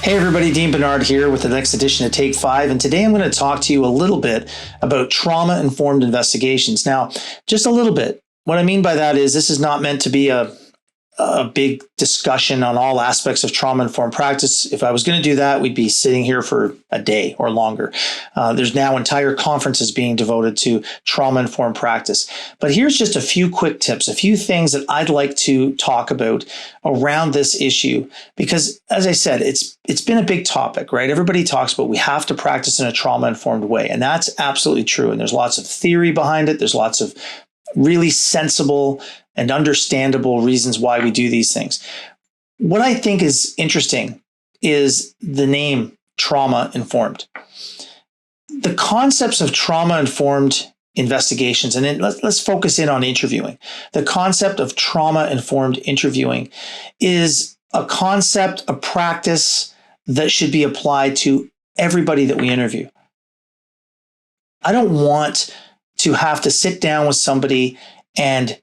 Hey everybody, Dean Benard here with the next edition of Take 5, and today I'm going to talk to you a little bit about trauma-informed investigations. Now, just a little bit. What I mean by that is this is not meant to be a big discussion on all aspects of trauma-informed practice. If I was going to do that, we'd be sitting here for a day or longer. There's now entire conferences being devoted to trauma-informed practice. But here's just a few quick tips, a few things that I'd like to talk about around this issue. Because as I said, it's been a big topic, right? Everybody talks about we have to practice in a trauma-informed way. And that's absolutely true. And there's lots of theory behind it. There's lots of really sensible and understandable reasons why we do these things. What I think is interesting is the name trauma-informed. The concepts of trauma-informed investigations, and then let's focus in on interviewing. The concept of trauma-informed interviewing is a concept, a practice that should be applied to everybody that we interview. I don't want to have to sit down with somebody and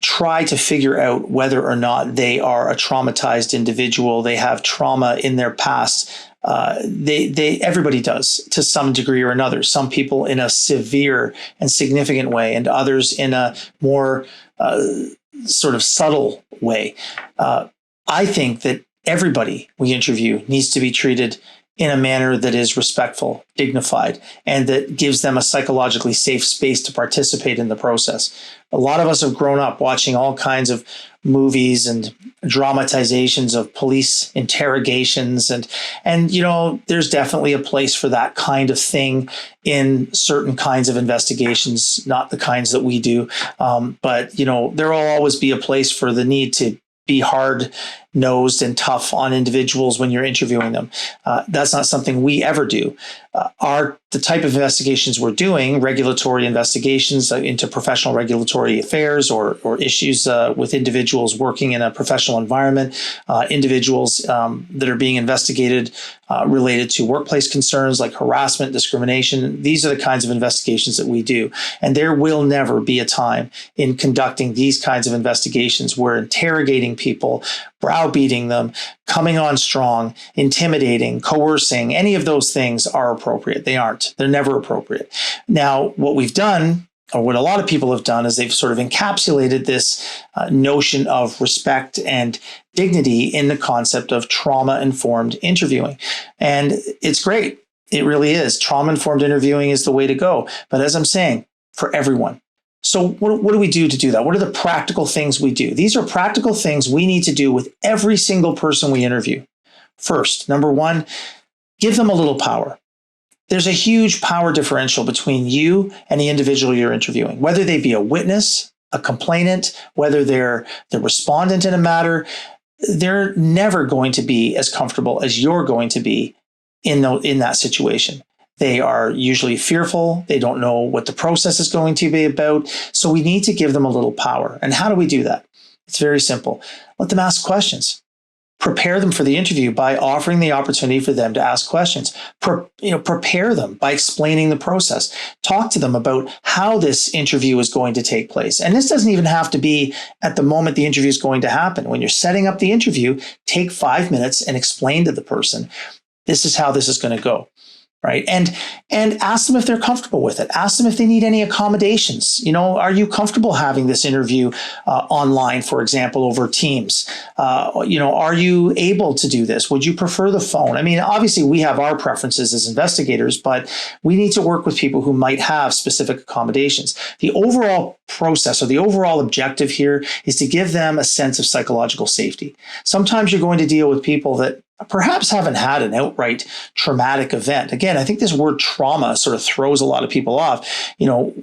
try to figure out whether or not they are a traumatized individual, they have trauma in their past. Everybody does to some degree or another. Some people in a severe and significant way, and others in a more sort of subtle way. I think that everybody we interview needs to be treated in a manner that is respectful, dignified, and that gives them a psychologically safe space to participate in the process. A lot of us have grown up watching all kinds of movies and dramatizations of police interrogations, and you know, there's definitely a place for that kind of thing in certain kinds of investigations, not the kinds that we do. But you know, there will always be a place for the need to be hard-nosed and tough on individuals when you're interviewing them. That's not something we ever do. The type of investigations we're doing, regulatory investigations into professional regulatory affairs or issues with individuals working in a professional environment, individuals that are being investigated related to workplace concerns like harassment, discrimination. These are the kinds of investigations that we do. And there will never be a time in conducting these kinds of investigations where interrogating people, browbeating them, coming on strong, intimidating, coercing, any of those things are appropriate. They aren't. They're never appropriate. Now, what we've done, or what a lot of people have done, is they've sort of encapsulated this notion of respect and dignity in the concept of trauma-informed interviewing. And it's great. It really is. Trauma-informed interviewing is the way to go. But as I'm saying, for everyone. So what do we do to do that? What are the practical things we do? These are practical things we need to do with every single person we interview. First, number one, give them a little power. There's a huge power differential between you and the individual you're interviewing, whether they be a witness, a complainant, whether they're the respondent in a matter. They're never going to be as comfortable as you're going to be in that situation. They are usually fearful. They don't know what the process is going to be about. So we need to give them a little power. And how do we do that? It's very simple. Let them ask questions. Prepare them for the interview by offering the opportunity for them to ask questions. Prepare them by explaining the process. Talk to them about how this interview is going to take place. And this doesn't even have to be at the moment the interview is going to happen. When you're setting up the interview, take 5 minutes and explain to the person, this is how this is going to go. Right. And ask them if they're comfortable with it. Ask them if they need any accommodations. You know, are you comfortable having this interview online, for example, over Teams? Are you able to do this? Would you prefer the phone? I mean, obviously, we have our preferences as investigators, but we need to work with people who might have specific accommodations. The overall process or the overall objective here is to give them a sense of psychological safety. Sometimes you're going to deal with people that perhaps haven't had an outright traumatic event. Again, I think this word trauma sort of throws a lot of people off. You know,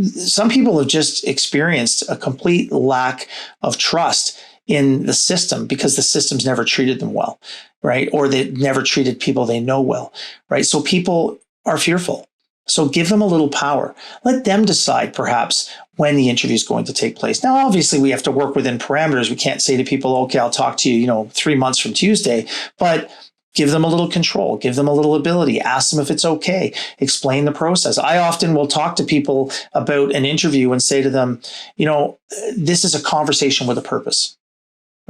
some people have just experienced a complete lack of trust in the system because the system's never treated them well, right? Or they've never treated people they know well, right? So people are fearful. So give them a little power. Let them decide perhaps when the interview is going to take place. Now, obviously, we have to work within parameters. We can't say to people, okay, I'll talk to you, 3 months from Tuesday, but give them a little control, give them a little ability, ask them if it's okay, explain the process. I often will talk to people about an interview and say to them, this is a conversation with a purpose.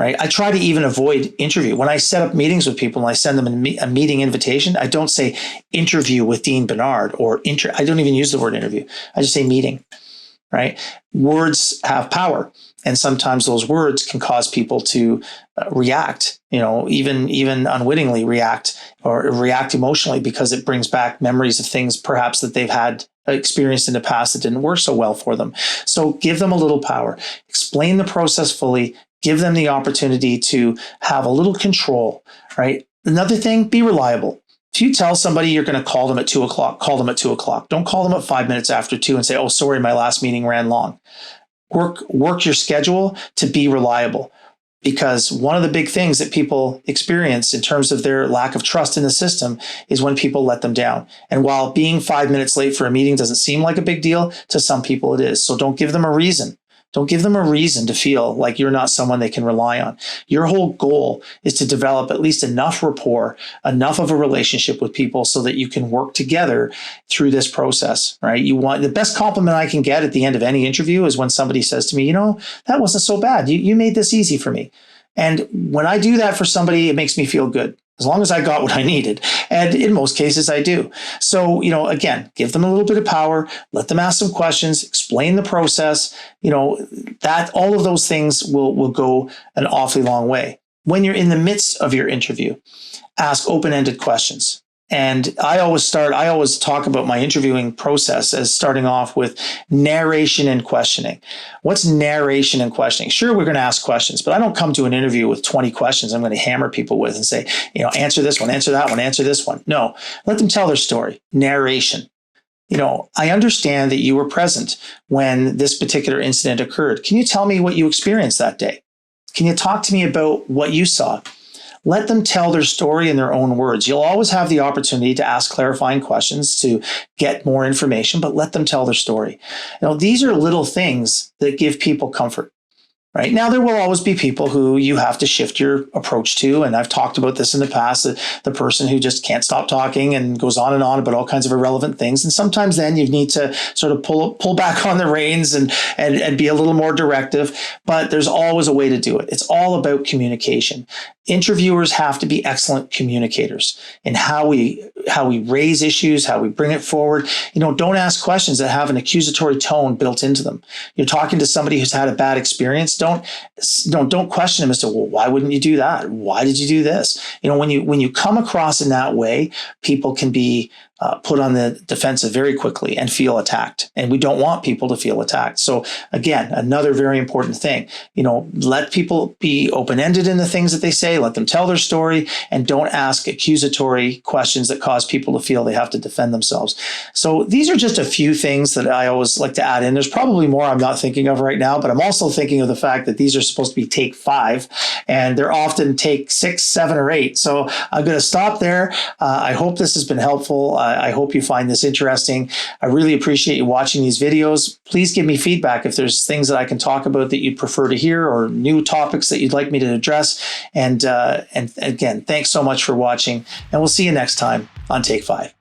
right? I try to even avoid interview. When I set up meetings with people and I send them a meeting invitation, I don't say interview with Dean Benard or I don't even use the word interview. I just say meeting, right? Words have power. And sometimes those words can cause people to react, even unwittingly react or react emotionally, because it brings back memories of things perhaps that they've had experienced in the past that didn't work so well for them. So give them a little power, explain the process fully, give them the opportunity to have a little control, right? Another thing, be reliable. If you tell somebody you're going to call them at 2:00, call them at 2:00. Don't call them at 5 minutes after 2 and say, oh, sorry, my last meeting ran long. Work your schedule to be reliable, because one of the big things that people experience in terms of their lack of trust in the system is when people let them down. And while being 5 minutes late for a meeting doesn't seem like a big deal, to some people it is. So don't give them a reason. Don't give them a reason to feel like you're not someone they can rely on. Your whole goal is to develop at least enough rapport, enough of a relationship with people so that you can work together through this process, right? The best compliment I can get at the end of any interview is when somebody says to me, that wasn't so bad. You made this easy for me. And when I do that for somebody, it makes me feel good, as long as I got what I needed. And in most cases, I do. So, again, give them a little bit of power, let them ask some questions, explain the process, that all of those things will go an awfully long way. When you're in the midst of your interview, ask open-ended questions. And I always talk about my interviewing process as starting off with narration and questioning. What's narration and questioning? Sure, we're going to ask questions, but I don't come to an interview with 20 questions I'm going to hammer people with and say, answer this one, answer that one, answer this one. No, let them tell their story. Narration. I understand that you were present when this particular incident occurred. Can you tell me what you experienced that day? Can you talk to me about what you saw? Let them tell their story in their own words. You'll always have the opportunity to ask clarifying questions to get more information, but let them tell their story. These are little things that give people comfort. Right now, there will always be people who you have to shift your approach to. And I've talked about this in the past, the person who just can't stop talking and goes on and on about all kinds of irrelevant things. And sometimes then you need to sort of pull back on the reins and be a little more directive. But there's always a way to do it. It's all about communication. Interviewers have to be excellent communicators in how we raise issues, how we bring it forward. Don't ask questions that have an accusatory tone built into them. You're talking to somebody who's had a bad experience. Don't question them as to, well, why wouldn't you do that? Why did you do this? When you come across in that way, people can be put on the defensive very quickly and feel attacked. And we don't want people to feel attacked. So again, another very important thing, let people be open-ended in the things that they say, let them tell their story, and don't ask accusatory questions that cause people to feel they have to defend themselves. So these are just a few things that I always like to add in. There's probably more I'm not thinking of right now, but I'm also thinking of the fact that these are supposed to be take 5 and they're often take 6, 7, or 8. So I'm going to stop there. I hope this has been helpful. I hope you find this interesting. I really appreciate you watching these videos. Please give me feedback if there's things that I can talk about that you'd prefer to hear, or new topics that you'd like me to address. And again, thanks so much for watching, and we'll see you next time on Take 5.